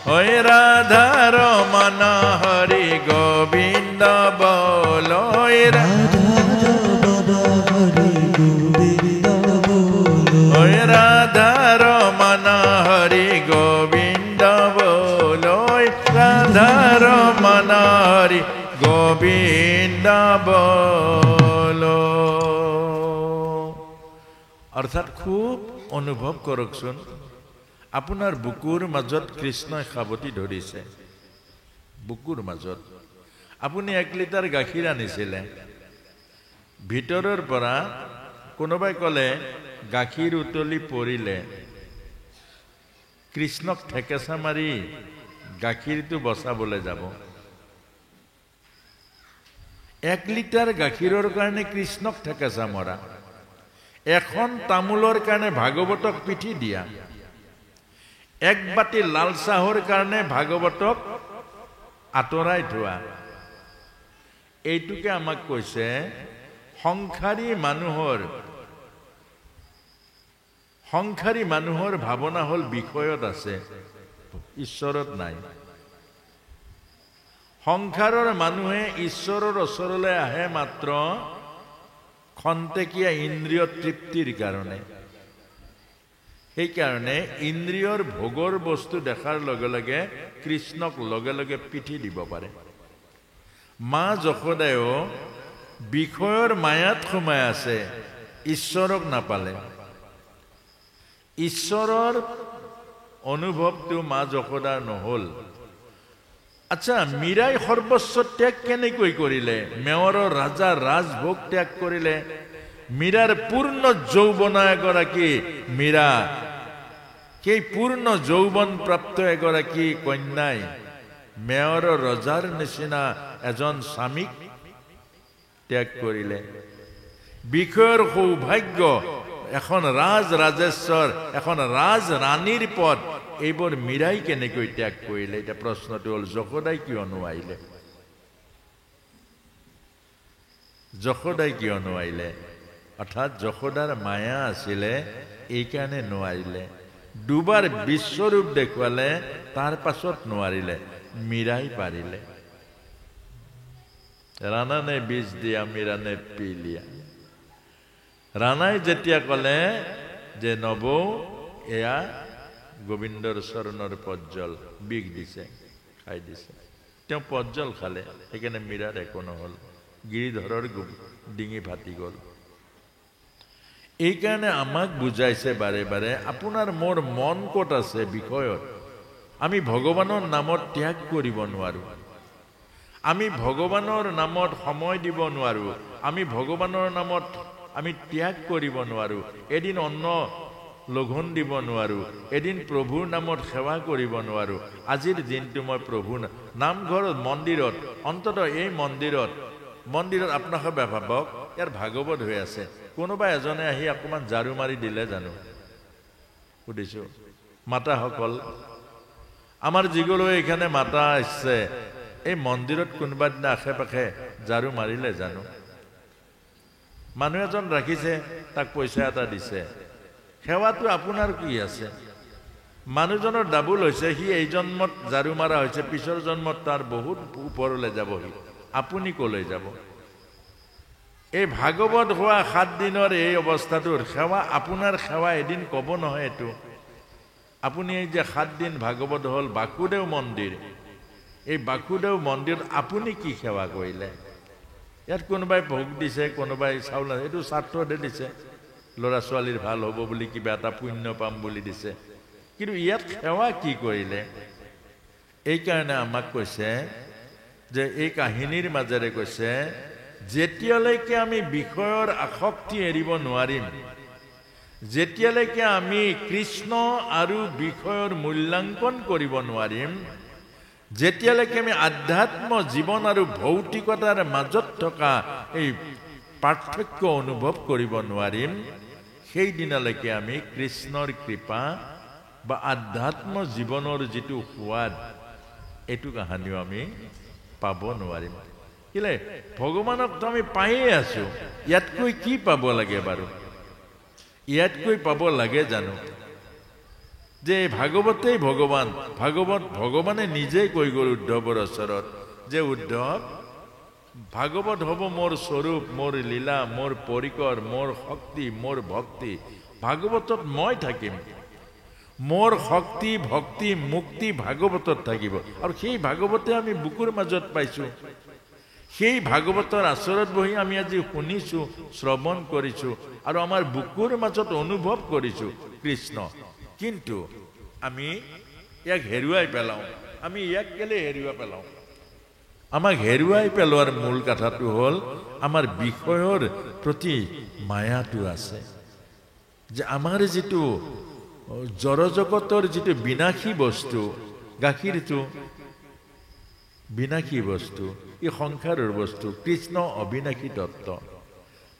ঐ ৰাধা ৰমন হৰি গোবিন্দ বল ঐ ৰাধা ৰমন হৰি গোবিন্দ বল ৰাধা ৰমন হৰি গোবিন্দ বল অৰ্থাৎ খুব অনুভৱ কৰকচোন আপোনাৰ বুকুৰ মাজত কৃষ্ণই খাবতি ধৰিছে বুকুৰ মাজত আপুনি 1 লিটাৰ গাখীৰ আনিছিলে ভিতৰৰ পৰা কোনোবাই ক'লে গাখীৰ উতলি পৰিলে কৃষ্ণক ঠেকেচা মাৰি গাখীৰটো বচাবলৈ যাব 1 লিটাৰ গাখীৰৰ কাৰণে কৃষ্ণক ঠেকেচা মৰা এখন তামোলৰ কাৰণে ভাগৱতক পিঠি দিয়া 1 বাটি লাল চাহৰ কাৰণে ভাগৱতক আতৰাই থোৱা এইটোকে আমাক কৈছে সংসাৰী মানুহৰ ভাৱনা হল বিষয়ত আছে ঈশ্বৰৰ নাই সংসাৰৰ মানুহে ঈশ্বৰৰ ওচৰলৈ আহে মাত্ৰ খন্তেকীয়া ইন্দ্ৰিয় তৃপ্তিৰ কাৰণে সেই কাৰণে ইন্দ্ৰিয়ৰ ভোগৰ বস্তু দেখাৰ লগে লগে কৃষ্ণক লগে লগে পিঠি দিব পাৰে মা যশোদায়ো বিষয়ৰ মায়াত সোমাই আছে ঈশ্বৰক নাপালে ঈশ্বৰৰ অনুভৱটো মা যশোদাৰ নহল আচ্ছা মীৰাই সৰ্বস্ব ত্যাগ কেনেকৈ কৰিলে মেৱাৰৰ ৰাজা ৰাজভোগ ত্যাগ কৰিলে মীৰাৰ পূৰ্ণ যৌৱনা এগৰাকী মীৰা সেই পূৰ্ণ যৌৱন প্ৰাপ্ত এগৰাকী কন্যাই মেৱাৰৰ ৰজাৰ নিচিনা এজন স্বামীক ত্যাগ কৰিলে বিষয়ৰ সৌভাগ্য এখন ৰাজেশ্বৰ এখন ৰাজৰাণীৰ পদ এইবোৰ মীৰাই কেনেকৈ ত্যাগ কৰিলে এটা প্ৰশ্নটো হল যশোদাই কিয় নোৱাৰিলে অৰ্থাৎ যশোদাৰ মায়া আছিলে এইকাৰণে নোৱাৰিলে দুবাৰ বিশ্বৰূপ দেখুৱালে তাৰ পাছত নোৱাৰিলে মীৰাই পাৰিলে ৰাণা নে বীজ দিয়া মীৰা নে পি লিয়া ৰাণাই যেতিয়া ক'লে যে নবৌ এয়া গোবিন্দৰ চৰণৰ পজ্জল বিষ দিছে খাই দিছে তেওঁ পজ্জল খালে সেইকাৰণে মীৰাৰ একো নহল গিৰিধৰৰ ডিঙি ফাটি গ'ল এইকাৰণে আমাক বুজাইছে বাৰে বাৰে আপোনাৰ মোৰ মন ক'ত আছে বিষয়ত আমি ভগৱানৰ নামত ত্যাগ কৰিব নোৱাৰো আমি ভগৱানৰ নামত সময় দিব নোৱাৰো আমি ভগৱানৰ নামত আমি ত্যাগ কৰিব নোৱাৰো এদিন অন্ন লঘোণ দিব নোৱাৰো এদিন প্ৰভুৰ নামত সেৱা কৰিব নোৱাৰো আজিৰ দিনটো মই প্ৰভুৰ নামঘৰত মন্দিৰত অন্তত এই মন্দিৰত আপোনাক ভাবক ইয়াৰ ভাগৱত হৈ আছে কোনোবা এজনে আহি অকমান ঝাৰু মাৰি দিলে জানো সুধিছো মাতাসকল আমাৰ যিগলৈ এখানে মাতা আছে এই মন্দিৰত কোনোবা দিনা আশে পাশে ঝাৰু মাৰিলে জানো মানুহ এজন ৰাখিছে তাক পইচা এটা দিছে সেৱাটো আপোনাৰ কি আছে মানুহজনৰ ডাবুল হৈছে সি এই জন্মত ঝাৰু মাৰা হৈছে পিছৰ জন্মত তাৰ বহুত ওপৰলৈ যাব সি আপুনি কলৈ যাব এই ভাগৱত হোৱা 7 দিনৰ এই অৱস্থাটোৰ সেৱা আপোনাৰ সেৱা এদিন কব নহয় এটো আপুনি এই যে 7 দিন ভাগৱত হল বাসুদেৱ মন্দিৰ এই বাসুদেৱ মন্দিৰত আপুনি কি সেৱা কৰিলে ইয়াত কোনোবাই ভোগ দিছে কোনোবাই চাউল এইটো ছাত্ৰতে দিছে লৰা ছোৱালীৰ ভাল হ'ব বুলি কিবা এটা পুণ্য পাম বুলি দিছে কিন্তু ইয়াত সেৱা কি কৰিলে এই কাৰণে আমাক কৈছে যে এই কাহিনীৰ মাজেৰে কৈছে যেতিয়ালৈকে আমি বিষয়ৰ আসক্তি এৰিব নোৱাৰিম যেতিয়ালৈকে আমি কৃষ্ণ আৰু বিষয়ৰ মূল্যাঙ্কন কৰিব নোৱাৰিম যেতিয়ালৈকে আমি আধ্যাত্ম জীৱন আৰু ভৌতিকতাৰ মাজত থকা এই পাৰ্থক্য অনুভৱ কৰিব নোৱাৰিম সেই দিনলৈকে আমি কৃষ্ণৰ কৃপা বা আধ্যাত্ম জীৱনৰ যিটো সোৱাদ এইটো কাহানিও আমি পাব নোৱাৰিম কিলে ভগৱানক তো আমি পাইয়ে আছো ইয়াতকৈ কি পাব লাগে বাৰু ইয়াতকৈ পাব লাগে জানো যে ভাগৱতেই ভগৱান ভগৱানে নিজেই কৈ গ'ল উদ্ধৱৰ ওচৰত যে উদ্ধৱ ভাগৱত হ'ব মোৰ স্বৰূপ, মোৰ লীলা, মোৰ পৰিকৰ, মোৰ শক্তি, মোৰ ভক্তি। ভাগৱতত মই থাকিম, মোৰ শক্তি ভক্তি মুক্তি ভাগৱতত থাকিব। আৰু সেই ভাগৱতে আমি বুকুৰ মাজত পাইছো, সেই ভাগৱতৰ আচৰত বহি আমি আজি শুনিছো, শ্ৰৱণ কৰিছো আৰু আমাৰ বুকুৰ মাজত অনুভৱ কৰিছো কৃষ্ণ। কিন্তু আমি ইয়াক হেৰুৱাই পেলাওঁ। আমি ইয়াক কেলে হেৰুৱাই পেলাওঁ? আমাক হেৰুৱাই পেলোৱাৰ মূল কথাটো হ'ল আমাৰ বিষয়ৰ প্ৰতি মায়াটো আছে। যে আমাৰ যিটো জড়জগতৰ যিটো বিনাশী বস্তু, গাখীৰটো বিনাশী বস্তু, ই সংসাৰৰ বস্তু। কৃষ্ণ অবিনাশী তত্ত্ব।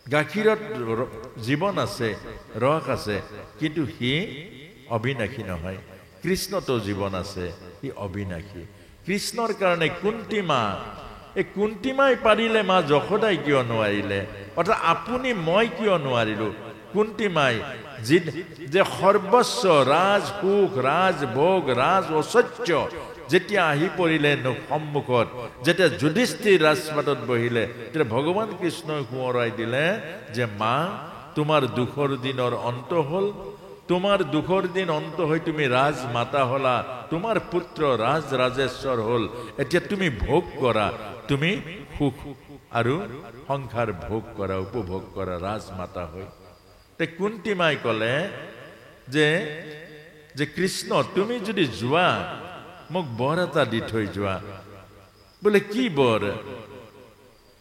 গাখীৰত জীৱন আছে, ৰস আছে, কিন্তু সি অবিনাশী নহয়। কৃষ্ণতো জীৱন আছে, সি অবিনাশী। কৃষ্ণৰ কাৰণে কুন্তি মা, এই কুন্তি মাই পাৰিলে মা যশোদাই কিয় নোৱাৰিলে? অৰ্থাৎ আপুনি মই কিয় নোৱাৰিলো? কুন্তি মাই যে সৰ্বস্ব ৰাজ সুখ, ৰাজ ভোগ, ৰাজ ঐশ্বৰ্য যেতিয়া আহি পৰিলে সন্মুখত, যেতিয়া যুধিষ্ঠিৰ ৰাজপাটত বহিলে, তেতিয়া ভগৱান কৃষ্ণই সোঁৱৰাই দিলে যে মা, তোমাৰ দুখৰ দিনৰ অন্ত হ'ল, তোমাৰ দুখৰ দিন অন্ত হৈ তুমি ৰাজ মাতা হলা, তোমাৰ পুত্ৰ ৰাজ ৰাজেশ্বৰ হ'ল, এতিয়া তুমি ভোগ কৰা, তুমি সুখ আৰু সংসাৰ ভোগ কৰা, উপভোগ কৰা ৰাজ মাতা হৈ। কুন্তি মাই কলে যে কৃষ্ণ তুমি যদি যোৱা মোক বৰ এটা দি থৈ যোৱা। বোলে কি বৰ?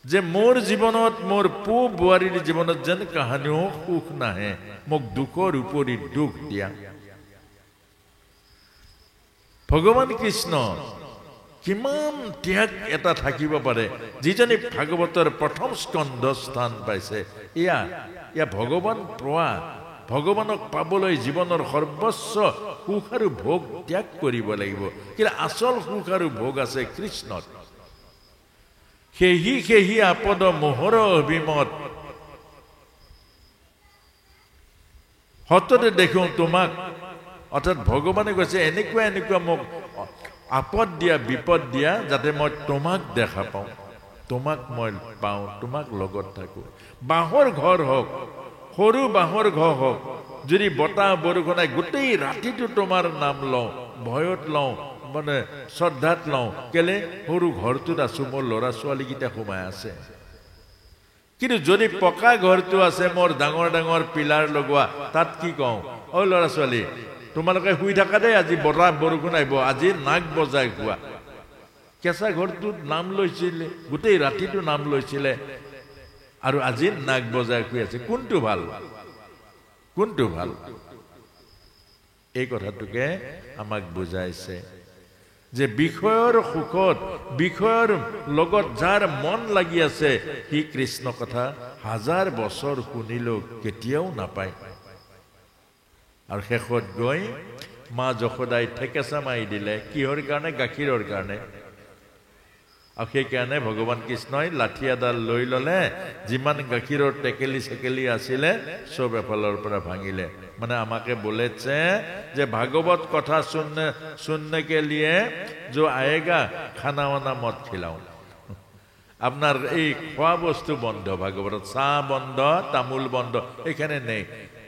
যে মোৰ জীৱনত, মোৰ পু বোৱাৰীৰ জীৱনত যেন কাহানিও সুখ নাহে, মোক দুখৰ উপৰি দুখ দিয়া। ভগৱান কৃষ্ণ কিমান ত্যাগ এটা থাকিব পাৰে, যিজনে ভাগৱতৰ প্ৰথম স্কন্ধ স্থান পাইছে। এয়া ভগৱান পোৱা, ভগৱানক পাবলৈ জীৱনৰ সৰ্বস্ব সুখ আৰু ভোগ ত্যাগ কৰিব লাগিব। কিন্তু আচল সুখ আৰু ভোগ আছে কৃষ্ণত। সেহি আপদ মোহৰ অভিমত, সততে দেখো তোমাক। অৰ্থাৎ ভগৱানে কৈছে এনেকুৱা এনেকুৱা মোক আপদ দিয়া, বিপদ দিয়া, যাতে মই তোমাক দেখা পাওঁ, তোমাক মই পাওঁ, তোমাক লগত থাকো। বাঁহৰ ঘৰ হওক, সৰু বাঁহৰ ঘৰ হওক, যদি বতাহ বৰষুণে গোটেই ৰাতিটো তোমাৰ নাম লওঁ, ভয়ত লওঁ, মানে শ্ৰদ্ধাত লওঁ, কেলে সৰু ঘৰটোত আছো, মোৰ ল'ৰা ছোৱালীকেইটা সোমাই আছে। কিন্তু যদি পকা ঘৰটো আছে, মোৰ ডাঙৰ ডাঙৰ পিলাৰ লগোৱা, তাত কি কওঁ, অ ল'ৰা ছোৱালী তোমালোকে শুই থাকা দেই, আজি বতাহ বৰষুণ আহিব, আজি নাক বজাই খোৱা। কেঁচা ঘৰটোত নাম লৈছিলে, গোটেই ৰাতিটো নাম লৈছিলে, আৰু আজি নাক বজাই শুই আছে। কোনটো ভাল? কোনটো ভাল? এই কথাটোকে আমাক বুজাইছে যে বিষয়ৰ সুখত, বিষয়ৰ লগত যাৰ মন লাগি আছে, সি কৃষ্ণ কথা হাজাৰ বছৰ শুনিলেও কেতিয়াও নাপায়। আৰু শেষত গৈ মা যশোদাই ঠেকেচা মাৰি দিলে। কিহৰ কাৰণে? গাখীৰৰ কাৰণে। আৰু সেইকাৰণে ভগৱান কৃষ্ণই লাঠি এডাল লৈ ললে, যিমান গাখীৰৰ টেকেলি চেকেলি আছিলে চব এফালৰ পৰা ভাঙিলে। মানে আমাকে বলেছে যে ভাগৱত কথা सुनने के लिए जो आएगा खाना वाना मत खिलाओ। আপনার এই খোৱা বস্তু বন্ধ, ভাগৱতত চাহ বন্ধ, তামোল বন্ধ, এখানে নেই।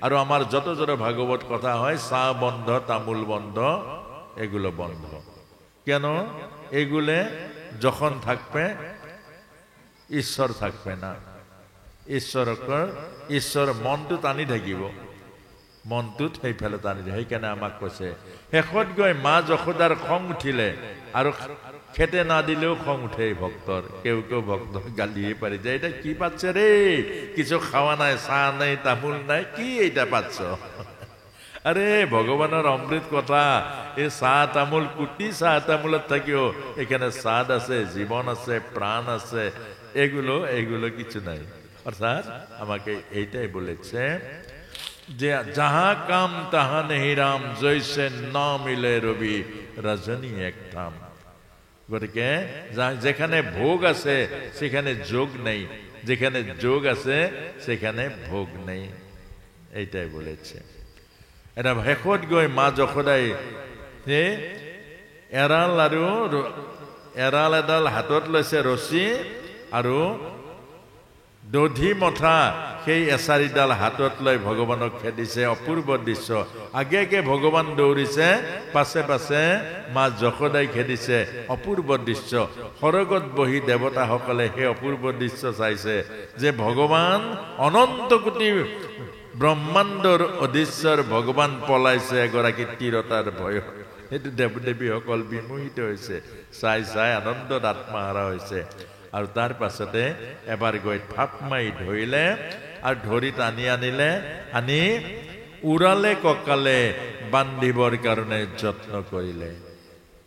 আর আমার যত যত ভাগবত কথা হয়, চাহ বন্ধ, তামুল বন্ধ, এগুলো বন্ধ। কেন? এগুলো যখন থাকবে ঈশ্বর থাকবে না। ঈশ্বর মনটো টানি থাকিব, মনটোত সেইফালে টানি দিয়ে। সেইকাৰণে আমাক কৈছে, শেষত গৈ মা যশোদাৰ খং উঠিলে, আৰু খেতে না দিলেও খং উঠে ভক্তর। কেউ কেউ ভক্তর গালিয়ে পারে যে এটা কি পাচ্ছে রে, কিছু খাওয়া নাই, চাহ নাই, তামুল নাই, কি এইটা পাচ্ছ? আরে ভগবানের অমৃত কথা, এই চাহ তামুল কুটি চাহ তামুলত থাকিও এখানে স্বাদ আছে, জীবন আছে, প্রাণ আছে, এগুলো কিছু নাই। অর্থাৎ আমাকে এইটাই বলেছে যে যাহা কাম তাহা নেহি রাম, জৈসে না মিলে রবি রজনী এক থাম। গতিকে যেখানে ভোগ আছে সেখানে যোগ নেই, যেখানে যোগ আছে সেখানে ভোগ নেই, এইটাই বলেছে। এটা শেষত গৈ মা যশোদাই এৰাল এডাল হাতত লৈছে ৰছী আৰু দধি মথা সেই এচাৰিডাল হাতত লৈ ভগৱানক খেদিছে। অপূৰ্ব দৃশ্য। আগে আগে ভগৱান দৌৰিছে, পাছে পাছে মা যশোদাই খেদিছে। অপূৰ্ব দৃশ্য। সৰগত বহি দেৱতাসকলে সেই অপূৰ্ব দৃশ্য চাইছে যে ভগৱান অনন্ত কোটি ব্ৰহ্মাণ্ডৰ অধীশ্বৰ ভগৱান পলাইছে এগৰাকী তিৰতাৰ ভয়ত। সেইটো দেৱদেৱীসকল বিমোহিত হৈছে, চাই চাই আনন্দত আত্মহাৰা হৈছে। আৰু তাৰ পাছতে এবাৰ গৈ থাপ মাৰি ধৰিলে আৰু ধৰি টানি আনিলে, আনি উৰালে কঁকালে বান্ধিবৰ কাৰণে যত্ন কৰিলে।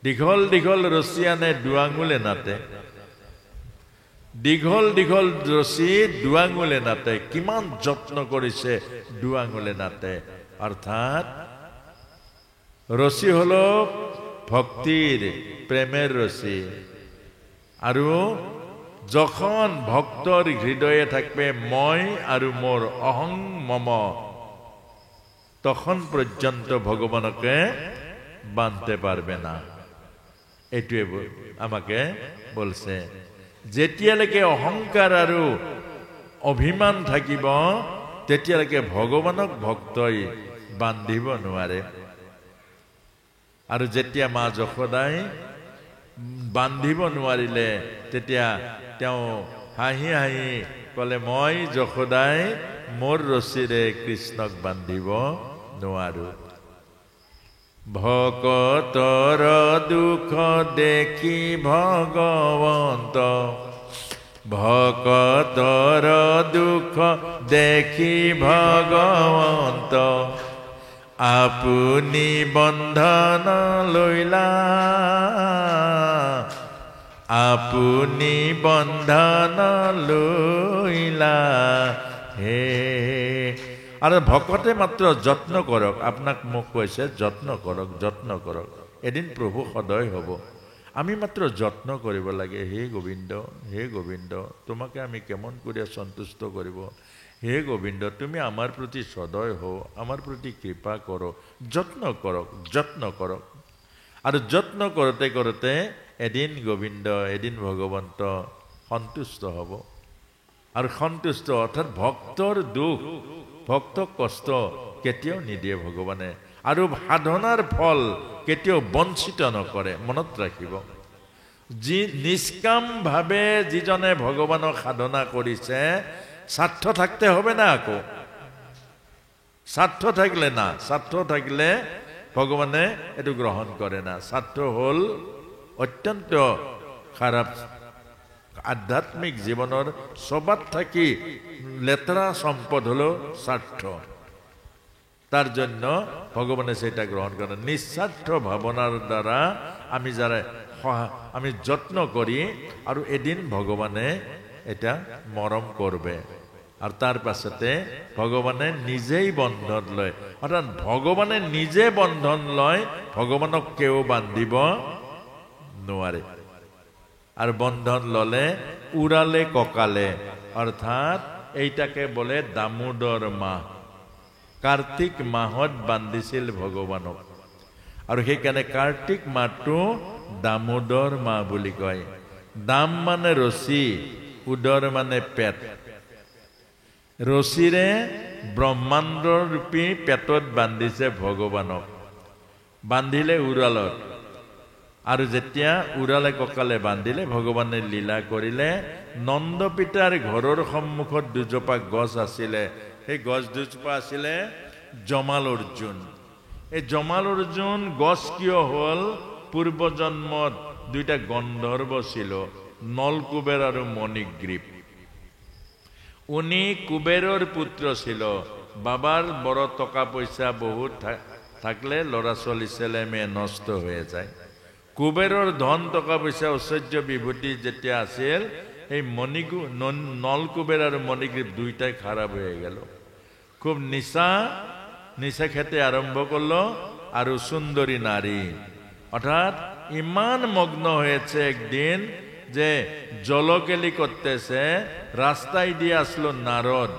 দীঘল দীঘল ৰছী আনে, দুআঙুলে নাতে। দীঘল দীঘল ৰছী দুআঙুলে নাতে। কিমান যত্ন কৰিছে, দুআঙুলে নাতে। অৰ্থাৎ ৰছী হলো ভক্তিৰ, প্ৰেমেৰ ৰছী। আৰু যখন ভক্তর হৃদয়ে থাকবে মই আর মোর অহং মম, তখন পর্যন্ত ভগবানকে বাঁধতে পারবে না। এটুয়ে আমাকে বলছে। যেতিয়ালৈকে অহংকার আর অভিমান থাকিব তেতিয়ালৈকে ভগবানক ভক্তই বান্ধিব নোৱাৰে। আৰু যেতিয়া মা যশোদাই বান্ধিব নোৱাৰিলে তেতিয়া তেওঁ হাঁহি হাঁহি কলে, মই যশোদাই মোৰ ৰছীৰে কৃষ্ণক বান্ধিব নোৱাৰো। ভকতৰ দুখ দেখি ভগৱন্ত, ভকতৰ দুখ দেখি ভগৱন্ত, আপুনি বন্ধন লইলা, আপুনি বন্ধন লইলা হে। আৰু ভকতে মাত্ৰ যত্ন কৰক, আপোনাক মোক কৈছে যত্ন কৰক, যত্ন কৰক, এদিন প্ৰভু সদয় হ'ব। আমি মাত্ৰ যত্ন কৰিব লাগে। হে গোবিন্দ, হে গোবিন্দ, তোমাকে আমি কেমন কৰি সন্তুষ্ট কৰিব। হে গোবিন্দ, তুমি আমাৰ প্ৰতি সদয় হও, আমাৰ প্ৰতি কৃপা কৰো, যত্ন কৰক, যত্ন কৰক। আৰু যত্ন কৰোঁতে কৰোঁতে এদিন গোবিন্দ, এদিন ভগৱন্ত সন্তুষ্ট হ'ব। আৰু সন্তুষ্ট অৰ্থাৎ ভক্তৰ দুখ, ভক্তক কষ্ট কেতিয়াও নিদিয়ে ভগৱানে। আৰু সাধনাৰ ফল কেতিয়াও বঞ্চিত নকৰে, মনত ৰাখিব। যি নিষ্কামভাৱে যিজনে ভগৱানক সাধনা কৰিছে, স্বাৰ্থ থাকতে হবে না। আকৌ স্বাৰ্থ থাকলে না, স্বাৰ্থ থাকলে ভগৱানে এটো গ্ৰহণ কৰে না। স্বাৰ্থ হল অত্যন্ত খাৰাপ। আধ্যাত্মিক জীবনেৰ সবাৰ থাকি লেতৰা সম্পদ হলো স্বাৰ্থ। তাৰ জন্য ভগৱানে সেটা গ্ৰহণ কৰে। নিঃস্বাৰ্থ ভাবনাৰ দ্বাৰা আমি যাৰা আমি যত্ন কৰি আৰ এদিন ভগৱানে এটা মৰম কৰবে। আৰ তাৰ পাছতে ভগৱানে নিজেই বন্ধন লয়। অৰ্থাৎ ভগৱানে নিজে বন্ধন লয়, ভগৱানক কেউ বান্ধিব নোৱাৰে। আৰ বন্ধন ললে উড়ালে ককালে, অৰ্থাৎ এইটাকে বলে দামোদৰ মাহ। কাৰ্তিক মাহত বান্ধিছিল ভগৱানক। আৰ সেইকাৰণে কাৰ্তিক মাহটো দামোদৰ মাহ বুলি কয়। দাম মানে ৰছী, উদৰ মানে পেট। ৰছীৰে ব্ৰহ্মাণ্ড ৰূপী পেটত বান্ধিছে ভগৱানক। বান্ধিলে উৰালত। আৰু যেতিয়া উৰালে ককালে বান্ধিলে, ভগৱানে লীলা কৰিলে। নন্দ পিতাৰ ঘৰৰ সন্মুখত দুজোপা গছ আছিলে। সেই গছ দুজোপা আছিলে জমাল অৰ্জুন। এই জমাল অৰ্জুন গছ কিয় হল? পূৰ্বজন্মত দুইটা গন্ধৰ্ব ছিল, নলকুবেৰ আৰু মণিগ্ৰীৱ। উনি কুবেৰৰ পুত্ৰ ছিল। বাবাৰ বড় টকা পয়সা বহুত থাকলে লড়া ছোৱালী ছেলে মেয়ে নষ্ট হয়ে যায়। কুবেৰৰ ধন টকা পয়সা ঐশ্বৰ্য বিভূতি যেতিয়া আছিল, এই নলকুবেৰ আৰু মণিগ্ৰীৱ দুইটাই খারাপ হয়ে গেল। খুব নিশা খেতে আরম্ভ করলো। আর সুন্দরী নারী, অর্থাৎ ইমান মগ্ন হয়েছে একদিন যে জলকেলি করতেছে। রাস্তায় দিয়ে আসলো নারদ।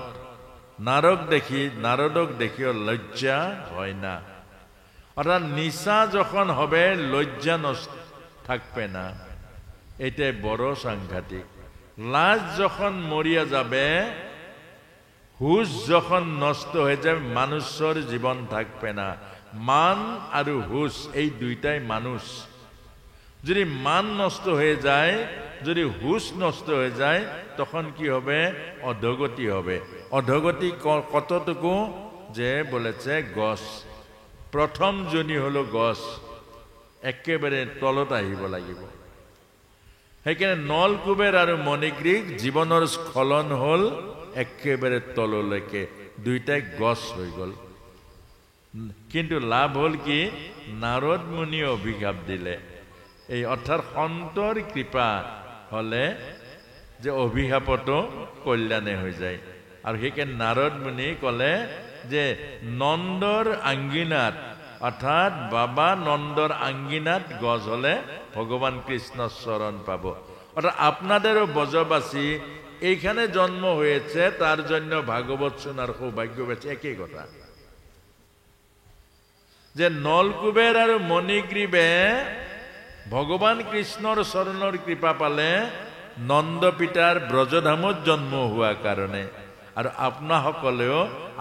নারদক দেখিও লজ্জা হয় না। অর্থাৎ নিশা যখন হবে লজ্জা থাকবে না, এটাই বড় সাংঘাতিক। লাজ যখন মরিয়া যাবে, হুশ যখন নষ্ট হয়ে যাবে, মানুষের জীবন থাকবে না। মান আর হুশ এই দুইটাই মানুষ। যদি মান নষ্ট হয়ে যায়, যদি হুশ নষ্ট হয়ে যায়, তখন কি হবে? অধোগতি হবে। অধোগতি কতটুকু? যে বলেছে গছ, প্রথম জনি হলো গছ, একেবারে তলত আহিব লাগিব। সেইকাৰণে নলকুবেৰ আৰু মণিগ্ৰীক জীৱনৰ স্খলন হল একেবাৰে তললৈকে, দুইটাই গছ হৈ গল। কিন্তু লাভ হল কি? নাৰদ মুনিয়ে অভিশাপ দিলে। এই অৰ্থাৎ সন্তৰ কৃপা হলে যে অভিশাপতো কল্যাণে হৈ যায়। আৰু সেইকাৰণে নাৰদ মুনি কলে যে নন্দৰ আঙ্গিনাত, অর্থাৎ বাবা নন্দর আঙ্গিনাত গছ হলে ভগবান কৃষ্ণ চরণ পাব। অর্থাৎ আপনাদেরও ব্রজবাসী এইখানে জন্ম হয়েছে, তার জন্য ভাগবত শোনার সৌভাগ্য পেয়েছে, একই কথা। যে নলকুবের আর মণিগ্রীবে ভগবান কৃষ্ণর চরণের কৃপা পালে নন্দ পিতার ব্রজধামত জন্ম হওয়া কারণে। আর আপনা সকলেও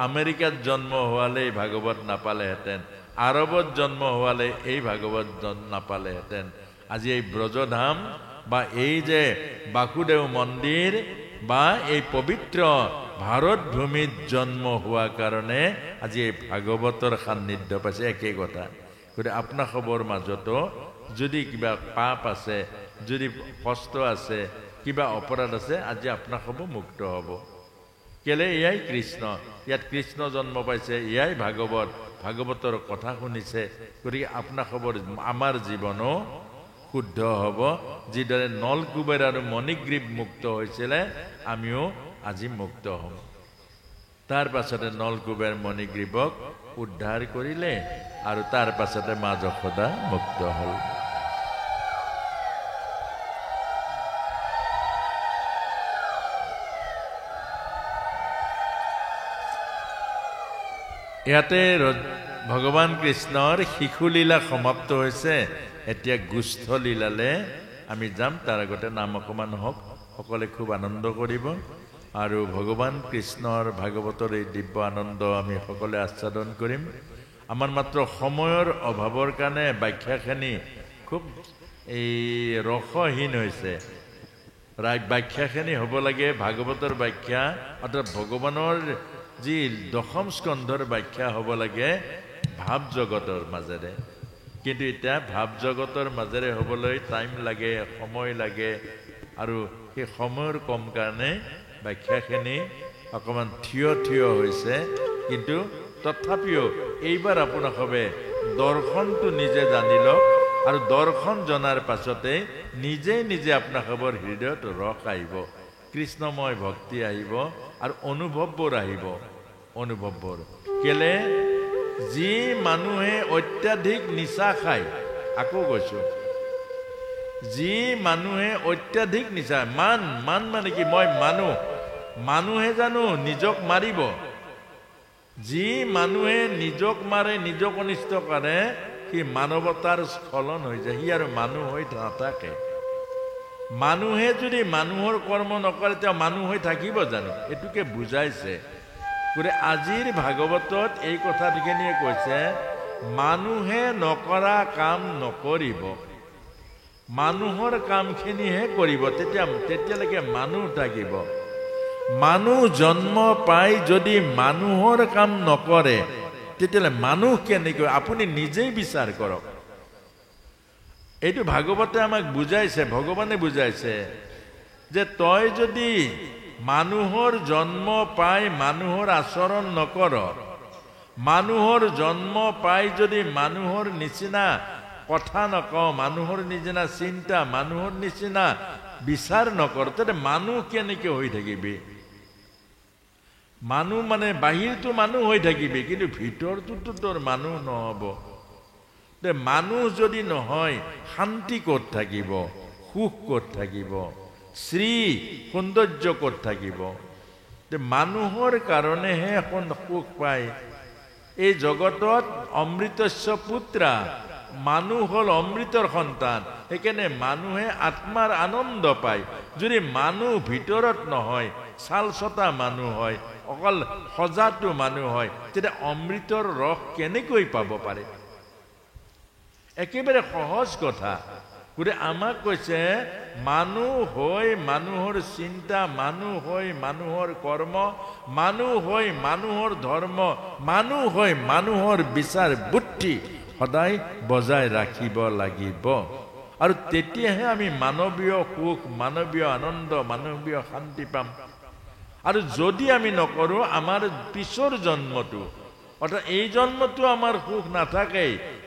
আমেরিকাত জন্ম হওয়ালে এই ভাগবত নাপালেহেঁতেন, আরবত জন্ম হওয়ালে এই ভাগবত নাপালেহেঁতেন। আজি এই ব্রজধাম বা এই যে বাসুদেৱ মন্দিৰ বা এই পবিত্ৰ ভাৰত ভূমিত জন্ম হওয়া কাৰণে আজি এই ভাগবতৰ সান্নিধ্য পাইছে, একেই কথা। গতিকে আপনা খবৰ মাজতো যদি কিবা পাপ আছে, যদি কষ্ট আছে, কিবা অপৰাধ আছে, আজি আপনা খবৰ মুক্ত হব। কেলে? এয়াই কৃষ্ণ, ইয়াত কৃষ্ণ জন্ম পাইছে, এয়াই ভাগবত, ভাগবতৰ কথা শুনিছে। গতিকে আপনা খবৰ আমাৰ জীৱনো শুদ্ধ হব। যিদৰে নলকুবেৰ আৰু মণিগ্ৰীব মুক্ত হৈছিলে, আমিও আজি মুক্ত হম। তাৰ পাছতে নলকুবেৰ মণিগ্ৰীবক উদ্ধাৰ কৰিলে আৰু তাৰ পাছতে মা যশোদা মুক্ত হল। ইয়াতে ভগৱান কৃষ্ণৰ শিশুলীলা সমাপ্ত হৈছে। এতিয়া গুষ্ঠ লীলালে আমি যাম। তাৰ আগতে নাম অকমান হওক, সকলে খুব আনন্দ কৰিব। আৰু ভগৱান কৃষ্ণৰ ভাগৱতৰ এই দিব্য আনন্দ আমি সকলে আস্বাদন কৰিম। আমাৰ মাত্ৰ সময়ৰ অভাৱৰ কাৰণে ব্যাখ্যাখিনি খুব এই ৰসহীন হৈছে। ব্যাখ্যাখিনি হ'ব লাগে ভাগৱতৰ ব্যাখ্যা, অৰ্থাৎ ভগৱানৰ যি দশম স্কন্ধৰ ব্যাখ্যা হ'ব লাগে ভাৱ জগতৰ মাজেৰে। কিন্তু এতিয়া ভাৱ জগতৰ মাজেৰে হ'বলৈ টাইম লাগে, সময় লাগে, আৰু সেই সময়ৰ কম কাৰণে ব্যাখ্যাখিনি অকণমান থিয় হৈছে। কিন্তু তথাপিও এইবাৰ আপোনালোকে দৰ্শনটো নিজে জানি লওক, আৰু দৰ্শন জনাৰ পাছতে নিজে নিজে আপোনালোকৰ হৃদয়ত ৰস আহিব, কৃষ্ণময় ভক্তি আহিব, আৰু অনুভৱবোৰ আহিব। অনুভৱবোৰ কেলে? যি মানুহে অত্যাধিক নিচা খায়, আকৌ কৈছো, যি মানুহে অত্যাধিক নিচা, মান মানে কি? মই মানুহে জানো নিজক মাৰিব? যি মানুহে নিজক মাৰে, নিজক অনিষ্ট কৰে, সি মানৱতাৰ স্খলন হৈ যায়, সি আৰু মানুহ হৈ নাথাকে। মানুহে যদি মানুহৰ কৰ্ম নকৰে, তেওঁ মানুহ হৈ থাকিব জানো? এইটোকে বুজাইছে। গতিকে আজিৰ ভাগৱতত এই কথাখিনিয়ে কৈছে, মানুহে নকৰা কাম নকৰিব, মানুহৰ কামখিনিহে কৰিব, তেতিয়ালৈকে মানুহ থাকিব। মানুহ জন্ম পাই যদি মানুহৰ কাম নকৰে, তেতিয়াহ'লে মানুহ কেনেকৈ? আপুনি নিজেই বিচাৰ কৰক। এইটো ভাগৱতে আমাক বুজাইছে, ভগৱানে বুজাইছে যে তই যদি মানুহৰ জন্ম পাই মানুহৰ আচৰণ নকৰ, মানুহৰ জন্ম পাই যদি মানুহৰ নিচিনা কথা নকওঁ, মানুহৰ নিচিনা চিন্তা, মানুহৰ নিচিনা বিচাৰ নকৰ, তেতিয়া মানুহ কেনেকৈ হৈ থাকিবি? মানুহ মানে বাহিৰটো মানুহ হৈ থাকিবি, কিন্তু ভিতৰটোতো তোৰ মানুহ নহ'ব। মানুহ যদি নহয়, শান্তি ক'ত থাকিব? সুখ ক'ত থাকিব? শ্ৰী সৌন্দৰ্য ক'ত থাকিব? মানুহৰ কাৰণেহে এখন সুখ পায় এই জগতত অমৃতস্য পুত্ৰা মানুহ হল অমৃতৰ সন্তান সেইকাৰণে মানুহে আত্মাৰ আনন্দ পায় যদি মানুহ ভিতৰত নহয় চালচতা মানুহ হয় অকল সজাটো মানুহ হয় তেতিয়া অমৃতৰ ৰস কেনেকৈ পাব পাৰে একেবাৰে সহজ কথা গতিকে আমাক কৈছে মানুহ হৈ মানুহৰ চিন্তা মানুহ হৈ মানুহৰ কৰ্ম মানুহ হৈ মানুহৰ ধৰ্ম মানুহ হৈ মানুহৰ বিচাৰ বুদ্ধি সদায় বজাই ৰাখিব লাগিব আৰু তেতিয়াহে আমি মানৱীয় সুখ মানৱীয় আনন্দ মানৱীয় শান্তি পাম আৰু যদি আমি নকৰো আমাৰ পিছৰ জন্মটো অৰ্থাৎ এই জন্মটো আমাৰ সুখ নাথাকে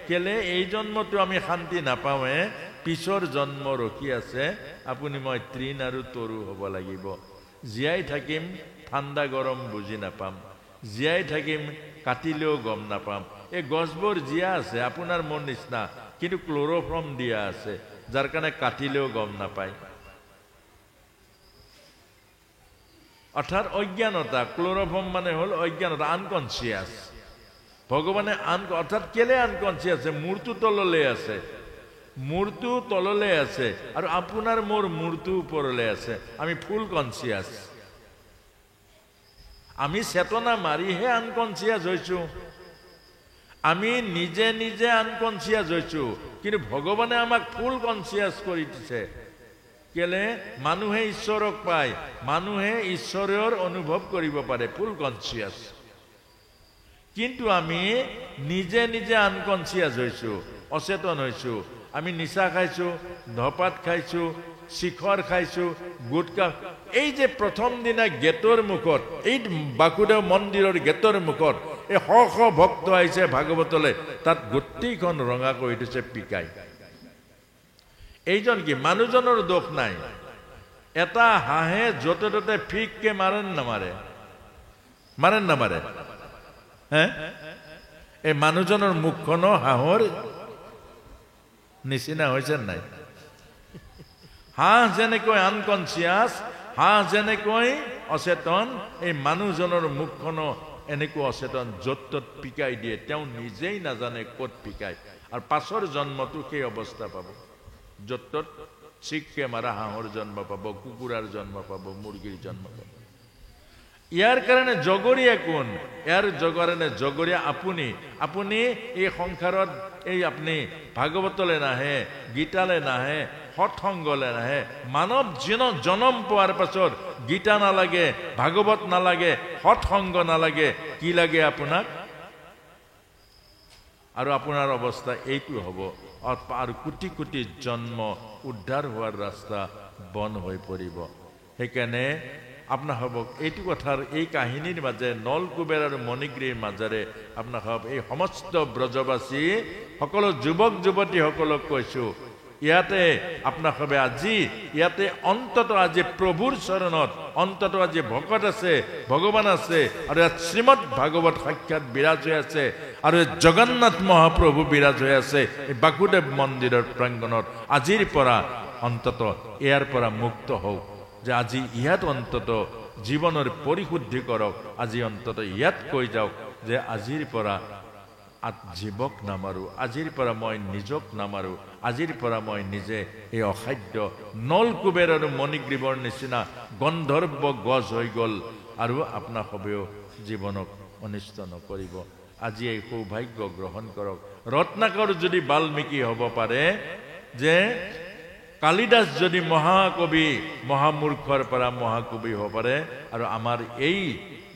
কেলে এই জন্মটো আমি শান্তি নাপাওঁৱে পিছৰ জন্ম ৰখি আছে আপুনি মই তৃণ আৰু তৰু হ'ব লাগিব জীয়াই থাকিম ঠাণ্ডা গৰম বুজি নাপাম জীয়াই থাকিম কাটিলেও গম নাপাম এই গছবোৰ জীয়া আছে আপোনাৰ মন নিচিনা কিন্তু ক্লোৰোফৰ্ম দিয়া আছে যাৰ কাৰণে কাটিলেও গম নাপায় অৰ্থাৎ অজ্ঞানতা ক্লোৰোফৰ্ম মানে হল অজ্ঞানতা আনকনচিয়াস ভগৱানে অৰ্থাৎ কেলে আনকনচিয়াস আছে মূৰটো তললৈ আছে মূৰটো তললৈ আছে আৰু আপোনাৰ মোৰ মূৰটো ওপৰলৈ আছে আমি ফুল কনচিয়াস আমি চেতনা মাৰিহে আনকনচিয়াস হৈছো আমি নিজে নিজে আনকনচিয়াস হৈছো কিন্তু ভগৱানে আমাক ফুল কনচিয়াস কৰি দিছে কেলে মানুহে ঈশ্বৰক পায় মানুহে ঈশ্বৰৰ অনুভৱ কৰিব পাৰে ফুল কনচিয়াস কিন্তু আমি নিজে নিজে আনকনচিয়াস হৈছো অচেতন হৈছো আমি নিশা খাইছো ধপাত খাইছো শিখৰ খাইছো গুটকা এই যে প্ৰথম দিনা গেটৰ মুখত এই বাসুদেৱ মন্দিৰৰ গেটৰ মুখত এই শ শ ভক্ত আহিছে ভাগৱতলৈ তাত গোটেইখন ৰঙা কৰি দিছে পিকাই এইজন কি মানুহজনৰ দোষ নাই এটা হাঁহে য'তে ত'তে ফিককে মাৰে নামাৰে হে এই মানুহজনৰ মুখখনো হাঁহৰ নিচিনা হৈছে নাই হাঁহ যেনেকৈ আনকনচিয়াস হাঁহ যেনেকৈ অচেতন এই মানুহজনৰ মুখখনো এনেকৈ অচেতন য'ত ত'ত পিকাই দিয়ে তেওঁ নিজেই নাজানে ক'ত পিকায় আৰু পাছৰ জন্মটো সেই অৱস্থা পাব য'ত ত'ত চিককে মাৰা হাঁহৰ জন্ম পাব কুকুৰাৰ জন্ম পাব মুৰ্গীৰ জন্ম পাব ইয়াৰ কাৰণে জগৰীয়া কোন ইয়াৰ কাৰণে জগৰীয়া আপুনি এই সংসাৰত এই আপুনি ভাগৱতলৈ নাহে গীতালৈ নাহে সৎসংগলৈ নাহে মানৱ জনম পোৱাৰ পাছত গীতা নালাগে ভাগৱত নালাগে সৎসংগ নালাগে কি লাগে আপোনাক আৰু আপোনাৰ অৱস্থা এইটো হ'ব আৰু কোটি কোটি জন্ম উদ্ধাৰ হোৱাৰ ৰাস্তা বন্ধ হৈ পৰিব সেইকাৰণে আপোনাৰ হ'ব এইটো কথাৰ এই কাহিনীৰ মাজে নলকুবেৰ আৰু মণিগ্ৰীৰ মাজেৰে আপোনাৰ হ'ব এই সমস্ত ব্ৰজবাসী সকলো যুৱক যুৱতীসকলক কৈছো ইয়াতে আপোনাৰ হবে আজি ইয়াতে অন্তত আজি প্ৰভুৰ চৰণত অন্তত আজি ভকত আছে ভগৱান আছে আৰু ইয়াত শ্ৰীমদ ভাগৱত সাক্ষাৎ বিৰাজ হৈ আছে আৰু জগন্নাথ মহাপ্ৰভু বিৰাজ হৈ আছে এই বাসুদেৱ মন্দিৰৰ প্ৰাংগণত আজিৰ পৰা অন্তত ইয়াৰ পৰা মুক্ত হওক যে আজি ইয়াত অন্তত জীৱনৰ পৰিশুদ্ধি কৰক আজি অন্তত ইয়াত কৈ যাওক যে আজিৰ পৰা জীৱক নামাৰো আজিৰ পৰা মই নিজক নামাৰো আজিৰ পৰা মই নিজে এই অখাদ্য নলকুবেৰ আৰু মণিগ্ৰীবৰ নিচিনা গন্ধৰ্ব গছ হৈ গ'ল আৰু আপোনাৰ সবেও জীৱনক অনিষ্ট নকৰিব আজি এই সৌভাগ্য গ্ৰহণ কৰক ৰত্নাকৰ যদি বাল্মীকি হ'ব পাৰে যে কালিদাস যদি মহাকবি মহামূৰ্খৰ পৰা মহাকবি হ'ব পাৰে আৰু আমাৰ এই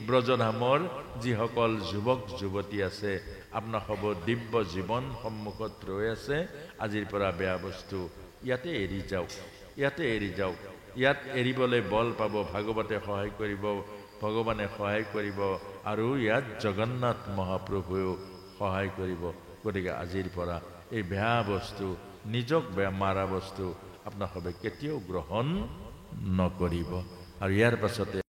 ব্ৰজধামৰ যিসকল যুৱক যুৱতী আছে আপোনাৰ হ'ব দিব্য জীৱন সন্মুখত ৰৈ আছে আজিৰ পৰা বেয়া বস্তু ইয়াতে এৰি যাওক ইয়াত এৰিবলৈ বল পাব ভাগৱতে সহায় কৰিব ভগৱানে সহায় কৰিব আৰু ইয়াত জগন্নাথ মহাপ্ৰভুৱেও সহায় কৰিব গতিকে আজিৰ পৰা এই বেয়া বস্তু নিজক বেয়া মাৰা বস্তু আপোনাৰ হবে কেতিয়াও গ্ৰহণ নকৰিব আৰু ইয়াৰ পাছতে